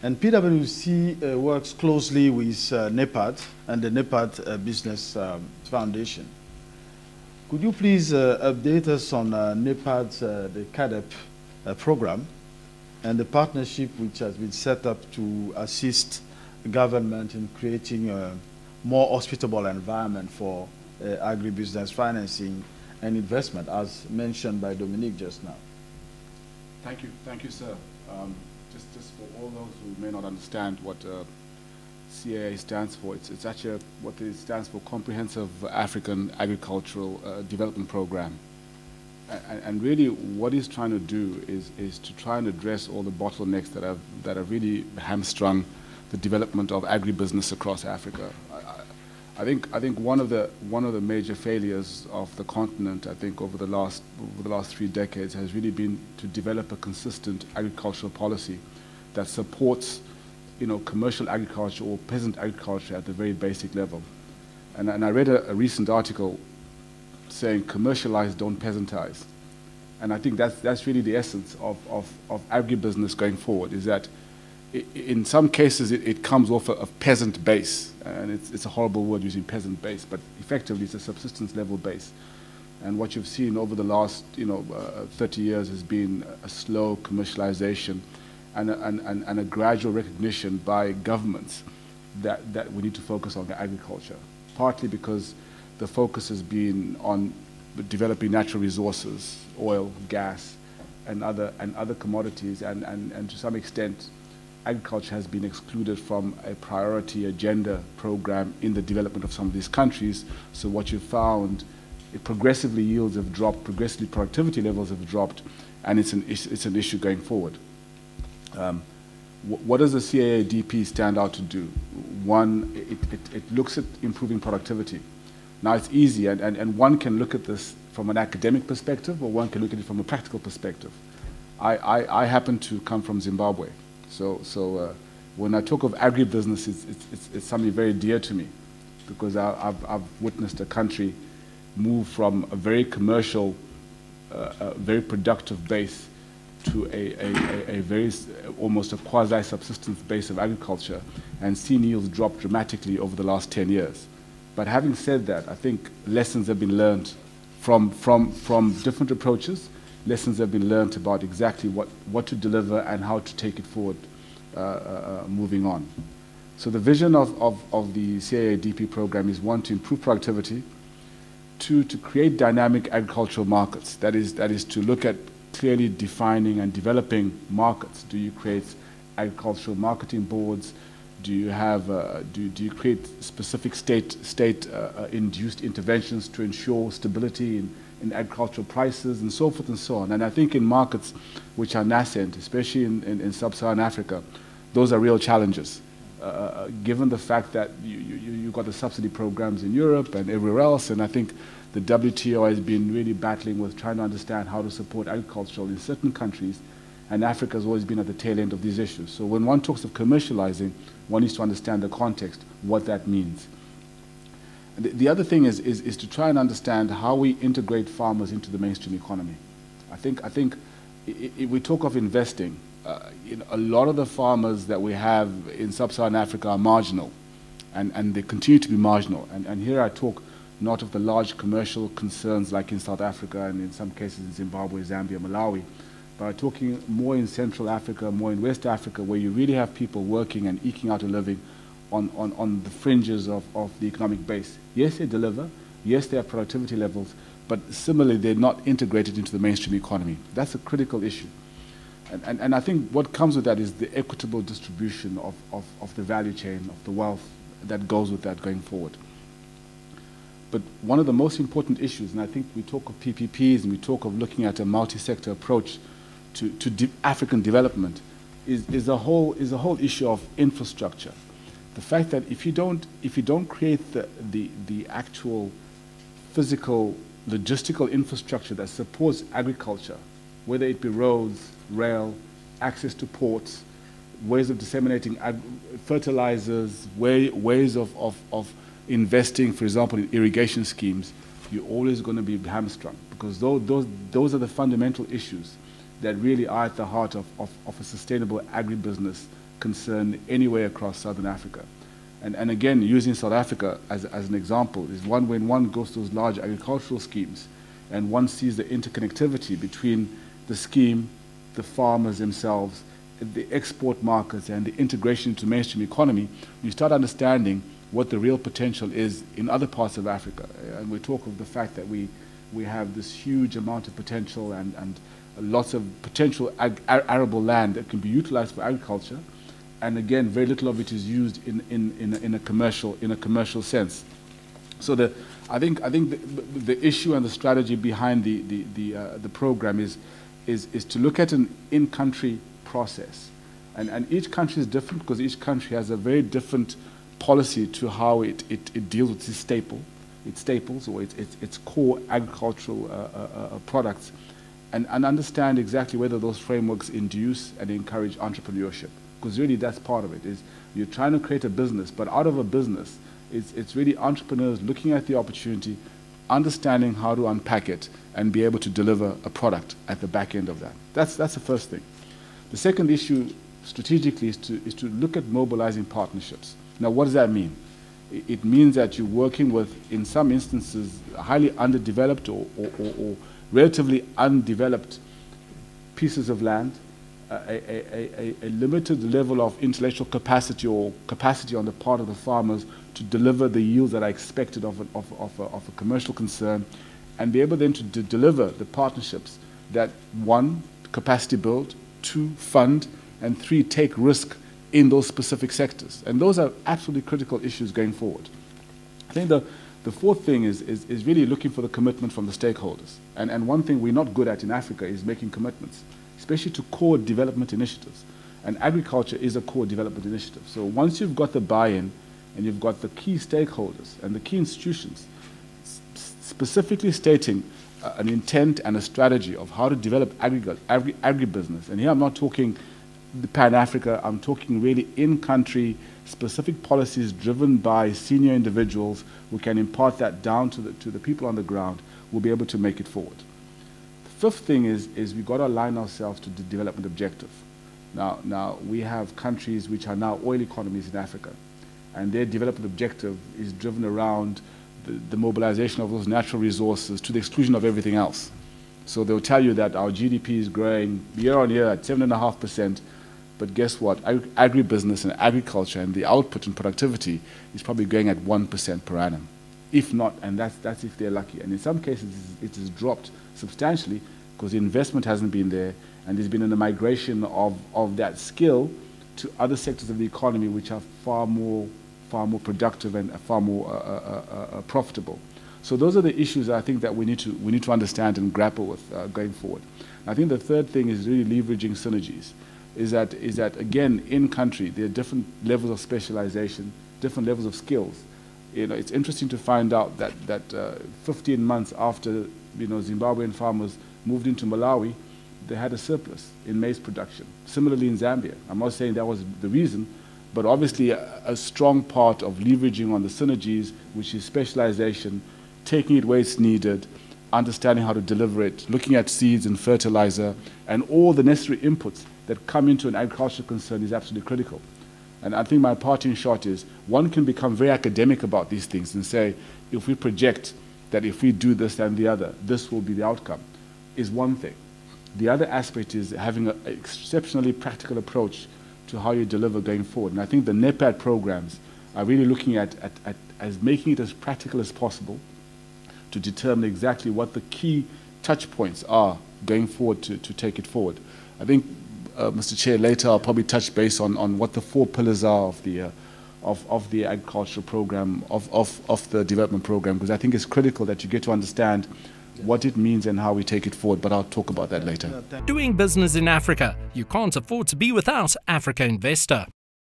And PwC works closely with NEPAD and the NEPAD Business Foundation. Could you please update us on NEPAD's the CADEP program and the partnership which has been set up to assist the government in creating a more hospitable environment for agribusiness financing and investment, as mentioned by Dominique just now? Thank you, sir. Just for all those who may not understand what CAA stands for, it's actually what it stands for: Comprehensive African Agricultural Development Program. And really, what it's trying to do is to try and address all the bottlenecks that have really hamstrung the development of agribusiness across Africa. I think one of the major failures of the continent, I think, over the last 3 decades has really been to develop a consistent agricultural policy that supports, commercial agriculture or peasant agriculture at the very basic level. And I read a recent article saying, "Commercialize, don't peasantize." And I think that's really the essence of agribusiness going forward, is that in some cases it comes off a peasant base, and it's a horrible word using peasant base, but effectively it's a subsistence level base. And what you've seen over the last 30 years has been a slow commercialization and a gradual recognition by governments that we need to focus on agriculture, partly because the focus has been on developing natural resources, oil, gas, and other commodities, and to some extent agriculture has been excluded from a priority agenda program in the development of some of these countries. So what you found, progressively yields have dropped, progressively productivity levels have dropped, and it's an issue going forward. What does the CAADP stand out to do? One, it looks at improving productivity. Now it's easy, and one can look at this from an academic perspective, or one can look at it from a practical perspective. I happen to come from Zimbabwe. So when I talk of agribusiness, it's something very dear to me, because I've witnessed a country move from a very commercial, very productive base to a very, almost a quasi-subsistence base of agriculture, and seen yields drop dramatically over the last 10 years. But having said that, I think lessons have been learned from different approaches. Lessons have been learned about exactly what to deliver and how to take it forward moving on. So the vision of the CAADP program is, one, to improve productivity; two, to create dynamic agricultural markets. That is to look at clearly defining and developing markets. Do you create agricultural marketing boards? Do you have do you create specific state induced interventions to ensure stability in agricultural prices, and so forth and so on? And I think in markets which are nascent, especially in sub-Saharan Africa, those are real challenges, given the fact that you've got the subsidy programs in Europe and everywhere else. And I think the WTO has been really battling with trying to understand how to support agriculture in certain countries, and Africa has always been at the tail end of these issues. So when one talks of commercializing, one needs to understand the context, what that means. The other thing is to try and understand how we integrate farmers into the mainstream economy. I think if we talk of investing, a lot of the farmers that we have in sub-Saharan Africa are marginal, and they continue to be marginal. And here I talk not of the large commercial concerns like in South Africa and in some cases in Zimbabwe, Zambia, Malawi, but I'm talking more in Central Africa, more in West Africa, where you really have people working and eking out a living on the fringes of the economic base. Yes, they deliver. Yes, they have productivity levels, but similarly, they're not integrated into the mainstream economy. That's a critical issue. And I think what comes with that is the equitable distribution of the value chain, of the wealth that goes with that going forward. But one of the most important issues, and I think we talk of PPPs and we talk of looking at a multi-sector approach to African development, is a whole issue of infrastructure. The fact that if you don't create the actual physical logistical infrastructure that supports agriculture, whether it be roads, rail, access to ports, ways of disseminating fertilizers, ways of investing, for example, in irrigation schemes, you're always going to be hamstrung, because those are the fundamental issues that really are at the heart of a sustainable agribusiness concern anywhere across Southern Africa. And again, using South Africa as an example, is when one goes to those large agricultural schemes and one sees the interconnectivity between the scheme, the farmers themselves, the export markets, and the integration into mainstream economy, you start understanding what the real potential is in other parts of Africa. And we talk of the fact that we have this huge amount of potential and lots of potential arable land that can be utilized for agriculture. And again, very little of it is used in a commercial sense. So I think the issue and the strategy behind the program is to look at an in-country process, and each country is different because each country has a very different policy to how it deals with its staples or its core agricultural products, and understand exactly whether those frameworks induce and encourage entrepreneurship. Because really that's part of it, is you're trying to create a business, but out of a business, it's really entrepreneurs looking at the opportunity, understanding how to unpack it, and be able to deliver a product at the back end of that. That's the first thing. The second issue strategically is to look at mobilizing partnerships. Now, what does that mean? It means that you're working with, in some instances, highly underdeveloped or relatively undeveloped pieces of land, a limited level of intellectual capacity or capacity on the part of the farmers to deliver the yields that are expected of a commercial concern, and be able then to deliver the partnerships that, one, capacity build, two, fund, and three, take risk in those specific sectors. And those are absolutely critical issues going forward. I think the fourth thing is really looking for the commitment from the stakeholders. And one thing we're not good at in Africa is making commitments, especially to core development initiatives. And agriculture is a core development initiative. So once you've got the buy-in and you've got the key stakeholders and the key institutions specifically stating an intent and a strategy of how to develop agribusiness, and here I'm not talking the Pan-Africa, I'm talking really in-country specific policies driven by senior individuals who can impart that down to the people on the ground, will be able to make it forward. The fifth thing is we've got to align ourselves to the development objective. Now we have countries which are now oil economies in Africa, and their development objective is driven around the mobilization of those natural resources to the exclusion of everything else. So they'll tell you that our GDP is growing year on year at 7.5%, but guess what? Agribusiness and agriculture and the output and productivity is probably going at 1% per annum. If not, and that's if they're lucky. And in some cases, it has dropped substantially because the investment hasn't been there, and there's been a migration of that skill to other sectors of the economy which are far more productive and far more profitable. So those are the issues I think that we need to understand and grapple with going forward. I think the third thing is really leveraging synergies. Is that again, in country there are different levels of specialization, different levels of skills. You know, it's interesting to find out that 15 months after Zimbabwean farmers moved into Malawi, they had a surplus in maize production. Similarly in Zambia. I'm not saying that was the reason, but obviously a strong part of leveraging on the synergies, which is specialization, taking it where it's needed, understanding how to deliver it, looking at seeds and fertilizer, and all the necessary inputs that come into an agricultural concern is absolutely critical. And I think my parting shot is, one can become very academic about these things and say, if we project that if we do this and the other, this will be the outcome, is one thing. The other aspect is having an exceptionally practical approach to how you deliver going forward. And I think the NEPAD programs are really looking at as making it as practical as possible to determine exactly what the key touch points are going forward to take it forward. I think, Mr. Chair, later I'll probably touch base on what the 4 pillars are of the agricultural program, of the development program, because I think it's critical that you get to understand what it means and how we take it forward, but I'll talk about that later. Doing business in Africa, you can't afford to be without Africa Investor.